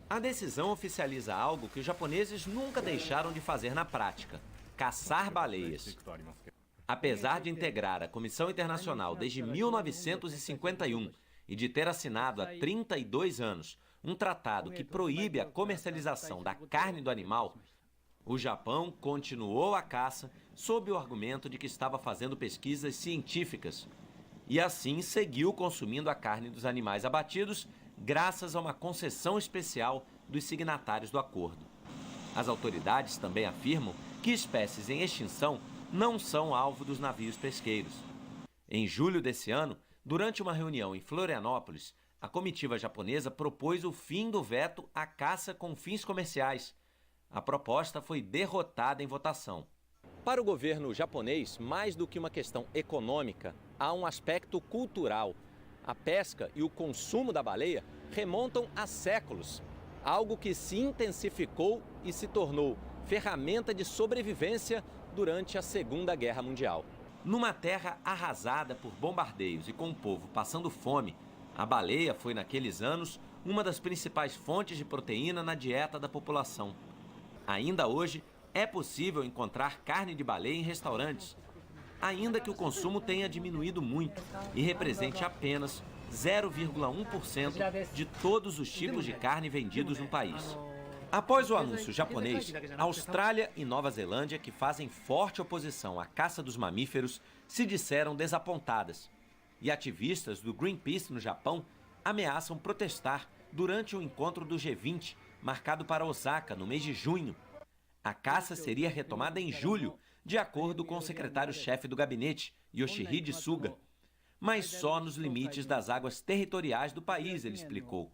A decisão oficializa algo que os japoneses nunca deixaram de fazer na prática: caçar baleias. Apesar de integrar a Comissão Internacional desde 1951 e de ter assinado há 32 anos um tratado que proíbe a comercialização da carne do animal, o Japão continuou a caça sob o argumento de que estava fazendo pesquisas científicas e assim seguiu consumindo a carne dos animais abatidos graças a uma concessão especial dos signatários do acordo. As autoridades também afirmam que espécies em extinção não são alvo dos navios pesqueiros. Em julho desse ano, durante uma reunião em Florianópolis, a comitiva japonesa propôs o fim do veto à caça com fins comerciais. A proposta foi derrotada em votação. Para o governo japonês, mais do que uma questão econômica, há um aspecto cultural. A pesca e o consumo da baleia remontam a séculos, algo que se intensificou e se tornou ferramenta de sobrevivência durante a Segunda Guerra Mundial. Numa terra arrasada por bombardeios e com o povo passando fome, a baleia foi, naqueles anos, uma das principais fontes de proteína na dieta da população. Ainda hoje, é possível encontrar carne de baleia em restaurantes, ainda que o consumo tenha diminuído muito e represente apenas 0,1% de todos os tipos de carne vendidos no país. Após o anúncio japonês, Austrália e Nova Zelândia, que fazem forte oposição à caça dos mamíferos, se disseram desapontadas. E ativistas do Greenpeace no Japão ameaçam protestar durante o encontro do G20, marcado para Osaka no mês de junho. A caça seria retomada em julho, de acordo com o secretário-chefe do gabinete, Yoshihide Suga. Mas só nos limites das águas territoriais do país, ele explicou.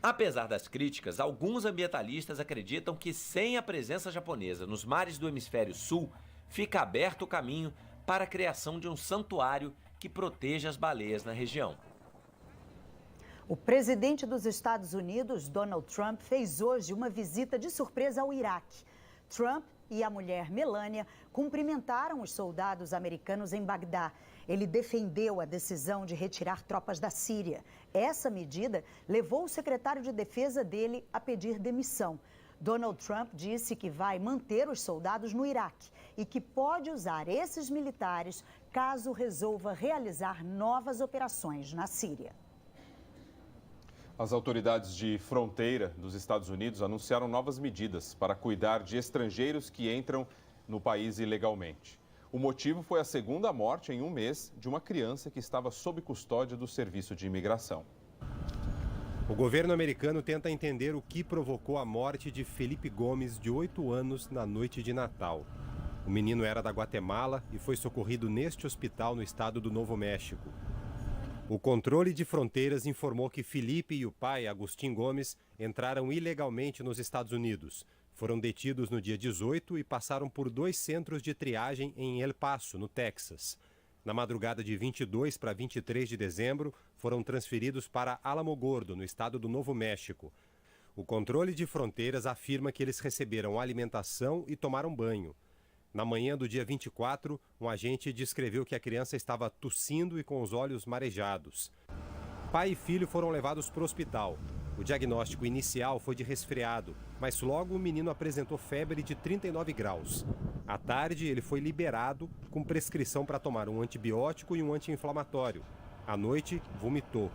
Apesar das críticas, alguns ambientalistas acreditam que sem a presença japonesa nos mares do hemisfério sul, fica aberto o caminho para a criação de um santuário que proteja as baleias na região. O presidente dos Estados Unidos, Donald Trump, fez hoje uma visita de surpresa ao Iraque. Trump e a mulher Melania cumprimentaram os soldados americanos em Bagdá. Ele defendeu a decisão de retirar tropas da Síria. Essa medida levou o secretário de defesa dele a pedir demissão. Donald Trump disse que vai manter os soldados no Iraque e que pode usar esses militares caso resolva realizar novas operações na Síria. As autoridades de fronteira dos Estados Unidos anunciaram novas medidas para cuidar de estrangeiros que entram no país ilegalmente. O motivo foi a segunda morte em um mês de uma criança que estava sob custódia do Serviço de Imigração. O governo americano tenta entender o que provocou a morte de Felipe Gomes, de 8 anos, na noite de Natal. O menino era da Guatemala e foi socorrido neste hospital no estado do Novo México. O controle de fronteiras informou que Felipe e o pai, Agustin Gomes, entraram ilegalmente nos Estados Unidos. Foram detidos no dia 18 e passaram por 2 centros de triagem em El Paso, no Texas. Na madrugada de 22 para 23 de dezembro, foram transferidos para Alamogordo, no estado do Novo México. O controle de fronteiras afirma que eles receberam alimentação e tomaram banho. Na manhã do dia 24, um agente descreveu que a criança estava tossindo e com os olhos marejados. Pai e filho foram levados para o hospital. O diagnóstico inicial foi de resfriado, mas logo o menino apresentou febre de 39 graus. À tarde, ele foi liberado com prescrição para tomar um antibiótico e um anti-inflamatório. À noite, vomitou.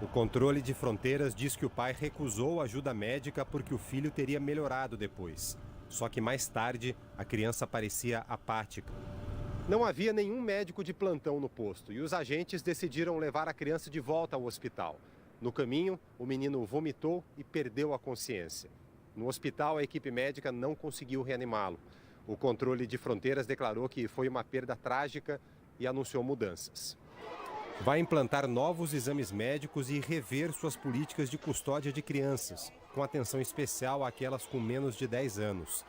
O controle de fronteiras diz que o pai recusou ajuda médica porque o filho teria melhorado depois. Só que mais tarde, a criança parecia apática. Não havia nenhum médico de plantão no posto e os agentes decidiram levar a criança de volta ao hospital. No caminho, o menino vomitou e perdeu a consciência. No hospital, a equipe médica não conseguiu reanimá-lo. O controle de fronteiras declarou que foi uma perda trágica e anunciou mudanças. Vai implantar novos exames médicos e rever suas políticas de custódia de crianças, com atenção especial àquelas com menos de 10 anos.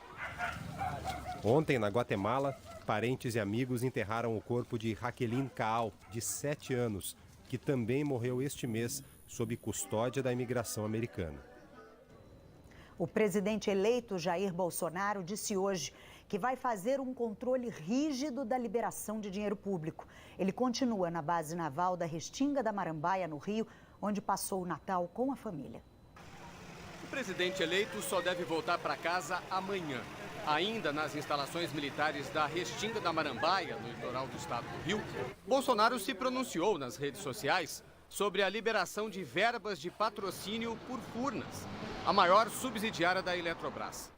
Ontem, na Guatemala, parentes e amigos enterraram o corpo de Raquelin Caal, de 7 anos, que também morreu este mês sob custódia da imigração americana. O presidente eleito Jair Bolsonaro disse hoje que vai fazer um controle rígido da liberação de dinheiro público. Ele continua na base naval da Restinga da Marambaia, no Rio, onde passou o Natal com a família. O presidente eleito só deve voltar para casa amanhã. Ainda nas instalações militares da Restinga da Marambaia, no litoral do estado do Rio, Bolsonaro se pronunciou nas redes sociais sobre a liberação de verbas de patrocínio por Furnas, a maior subsidiária da Eletrobras.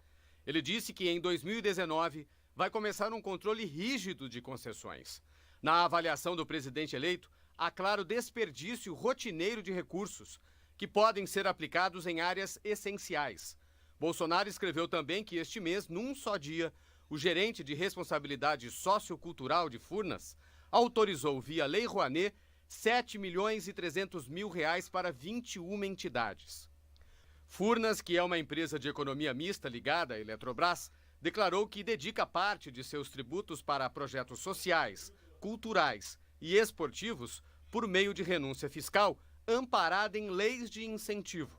Ele disse que em 2019 vai começar um controle rígido de concessões. Na avaliação do presidente eleito, há claro desperdício rotineiro de recursos, que podem ser aplicados em áreas essenciais. Bolsonaro escreveu também que este mês, num só dia, o gerente de responsabilidade sociocultural de Furnas autorizou via Lei Rouanet 7.300.000 reais para 21 entidades. Furnas, que é uma empresa de economia mista ligada à Eletrobras, declarou que dedica parte de seus tributos para projetos sociais, culturais e esportivos por meio de renúncia fiscal amparada em leis de incentivo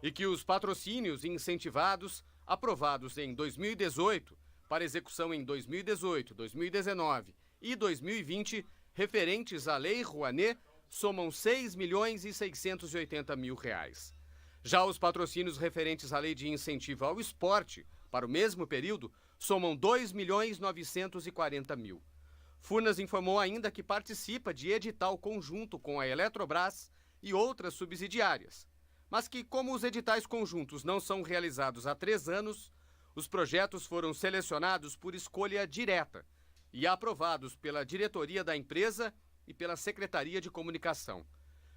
e que os patrocínios incentivados, aprovados em 2018, para execução em 2018, 2019 e 2020, referentes à Lei Rouanet, somam 6.680.000 reais. Já os patrocínios referentes à Lei de Incentivo ao Esporte, para o mesmo período, somam 2.940.000. Furnas informou ainda que participa de edital conjunto com a Eletrobras e outras subsidiárias, mas que, como os editais conjuntos não são realizados há 3 anos, os projetos foram selecionados por escolha direta e aprovados pela diretoria da empresa e pela Secretaria de Comunicação.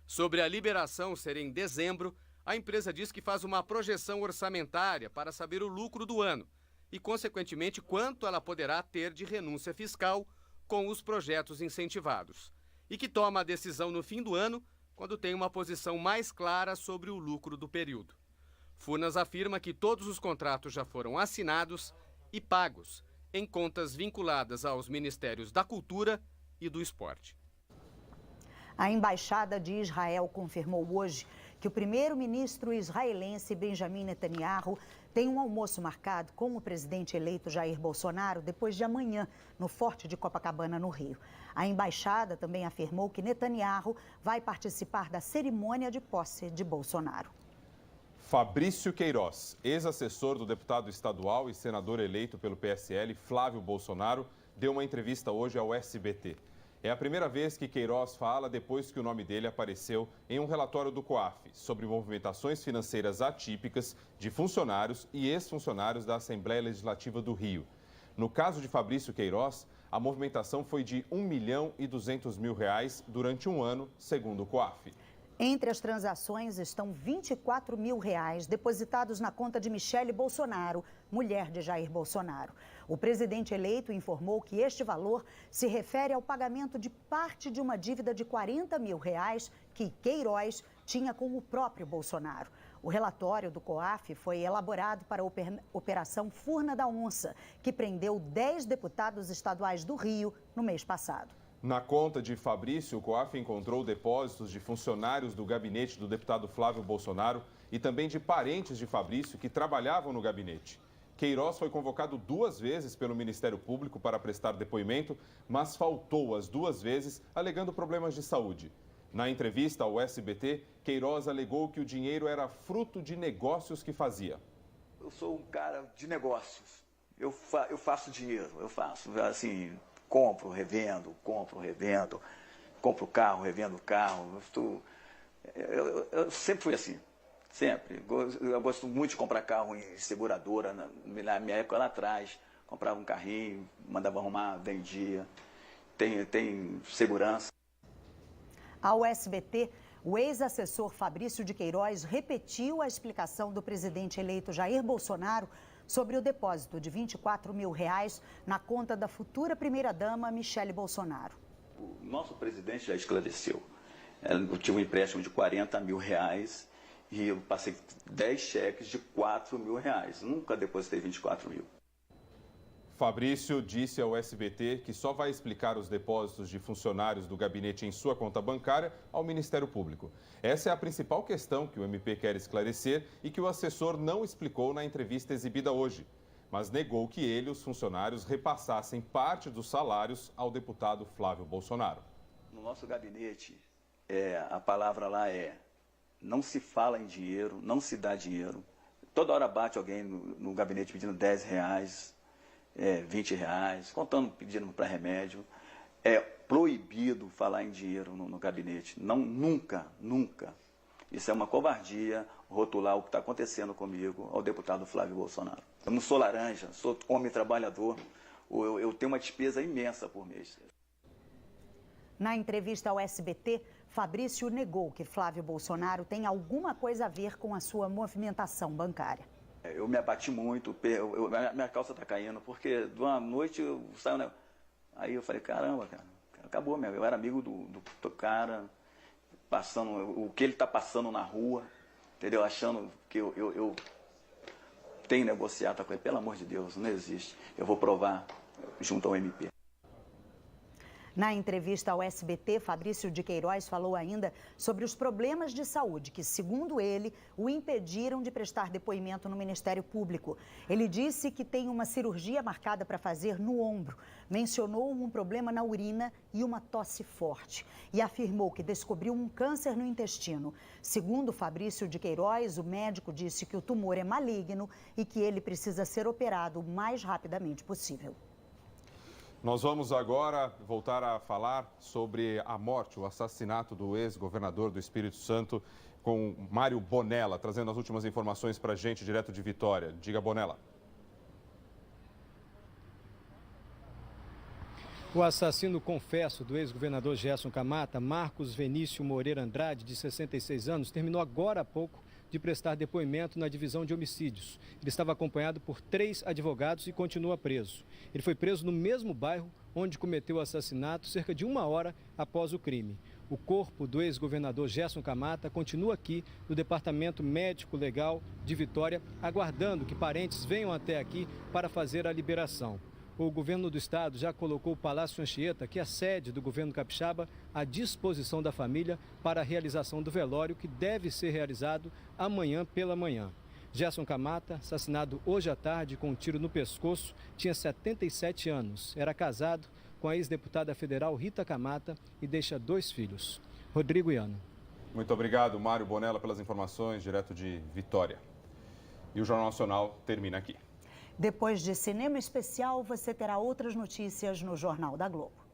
Sobre a liberação ser em dezembro, a empresa diz que faz uma projeção orçamentária para saber o lucro do ano e, consequentemente, quanto ela poderá ter de renúncia fiscal com os projetos incentivados, e que toma a decisão no fim do ano, quando tem uma posição mais clara sobre o lucro do período. Furnas afirma que todos os contratos já foram assinados e pagos em contas vinculadas aos Ministérios da Cultura e do Esporte. A Embaixada de Israel confirmou hoje que o primeiro-ministro israelense Benjamin Netanyahu tem um almoço marcado com o presidente eleito Jair Bolsonaro depois de amanhã, no Forte de Copacabana, no Rio. A embaixada também afirmou que Netanyahu vai participar da cerimônia de posse de Bolsonaro. Fabrício Queiroz, ex-assessor do deputado estadual e senador eleito pelo PSL, Flávio Bolsonaro, deu uma entrevista hoje ao SBT. É a primeira vez que Queiroz fala depois que o nome dele apareceu em um relatório do COAF sobre movimentações financeiras atípicas de funcionários e ex-funcionários da Assembleia Legislativa do Rio. No caso de Fabrício Queiroz, a movimentação foi de R$1.200.000 durante um ano, segundo o COAF. Entre as transações estão R$24 mil depositados na conta de Michele Bolsonaro, mulher de Jair Bolsonaro. O presidente eleito informou que este valor se refere ao pagamento de parte de uma dívida de R$40 mil que Queiroz tinha com o próprio Bolsonaro. O relatório do COAF foi elaborado para a Operação Furna da Onça, que prendeu 10 deputados estaduais do Rio no mês passado. Na conta de Fabrício, o COAF encontrou depósitos de funcionários do gabinete do deputado Flávio Bolsonaro e também de parentes de Fabrício que trabalhavam no gabinete. Queiroz foi convocado 2 vezes pelo Ministério Público para prestar depoimento, mas faltou as 2 vezes, alegando problemas de saúde. Na entrevista ao SBT, Queiroz alegou que o dinheiro era fruto de negócios que fazia. Eu sou um cara de negócios. Eu faço dinheiro, assim... Compro, revendo, compro carro, revendo carro. Eu sempre fui assim, sempre. Eu gosto muito de comprar carro em seguradora. Na minha época lá atrás, comprava um carrinho, mandava arrumar, vendia. Tem segurança. Ao SBT, o ex-assessor Fabrício de Queiroz repetiu a explicação do presidente eleito Jair Bolsonaro sobre o depósito de R$24 mil na conta da futura primeira-dama Michele Bolsonaro. O nosso presidente já esclareceu. Eu tive um empréstimo de R$40 mil e eu passei 10 cheques de R$4 mil. Nunca depositei 24 mil. Fabrício disse ao SBT que só vai explicar os depósitos de funcionários do gabinete em sua conta bancária ao Ministério Público. Essa é a principal questão que o MP quer esclarecer e que o assessor não explicou na entrevista exibida hoje, mas negou que ele e os funcionários repassassem parte dos salários ao deputado Flávio Bolsonaro. No nosso gabinete, a palavra lá é: não se fala em dinheiro, não se dá dinheiro. Toda hora bate alguém no gabinete pedindo R$10, R$20, contando, pedindo para remédio. É proibido falar em dinheiro no gabinete. Não, nunca, nunca. Isso é uma covardia, rotular o que está acontecendo comigo ao deputado Flávio Bolsonaro. Eu não sou laranja, sou homem trabalhador. Eu tenho uma despesa imensa por mês. Na entrevista ao SBT, Fabrício negou que Flávio Bolsonaro tem alguma coisa a ver com a sua movimentação bancária. Eu me abati muito, minha calça está caindo, porque de uma noite eu saio... Aí eu falei, caramba, cara, acabou, eu era amigo do cara, passando o que ele está passando na rua, entendeu? Achando que eu tenho negociata com ele. Pelo amor de Deus, não existe. Eu vou provar junto ao MP. Na entrevista ao SBT, Fabrício de Queiroz falou ainda sobre os problemas de saúde que, segundo ele, o impediram de prestar depoimento no Ministério Público. Ele disse que tem uma cirurgia marcada para fazer no ombro, mencionou um problema na urina e uma tosse forte e afirmou que descobriu um câncer no intestino. Segundo Fabrício de Queiroz, o médico disse que o tumor é maligno e que ele precisa ser operado o mais rapidamente possível. Nós vamos agora voltar a falar sobre a morte, o assassinato do ex-governador do Espírito Santo, com Mário Bonella, trazendo as últimas informações para a gente direto de Vitória. Diga, Bonella. O assassino confesso do ex-governador Gerson Camata, Marcos Venício Moreira Andrade, de 66 anos, terminou agora há pouco de prestar depoimento na divisão de homicídios. Ele estava acompanhado por 3 advogados e continua preso. Ele foi preso no mesmo bairro onde cometeu o assassinato cerca de 1 hora após o crime. O corpo do ex-governador Gerson Camata continua aqui no Departamento Médico Legal de Vitória, aguardando que parentes venham até aqui para fazer a liberação. O governo do estado já colocou o Palácio Anchieta, que é a sede do governo capixaba, à disposição da família para a realização do velório, que deve ser realizado amanhã pela manhã. Gerson Camata, assassinado hoje à tarde com um tiro no pescoço, tinha 77 anos. Era casado com a ex-deputada federal Rita Camata e deixa 2 filhos. Rodrigo e Ana. Muito obrigado, Mário Bonella, pelas informações direto de Vitória. E o Jornal Nacional termina aqui. Depois de Cinema Especial, você terá outras notícias no Jornal da Globo.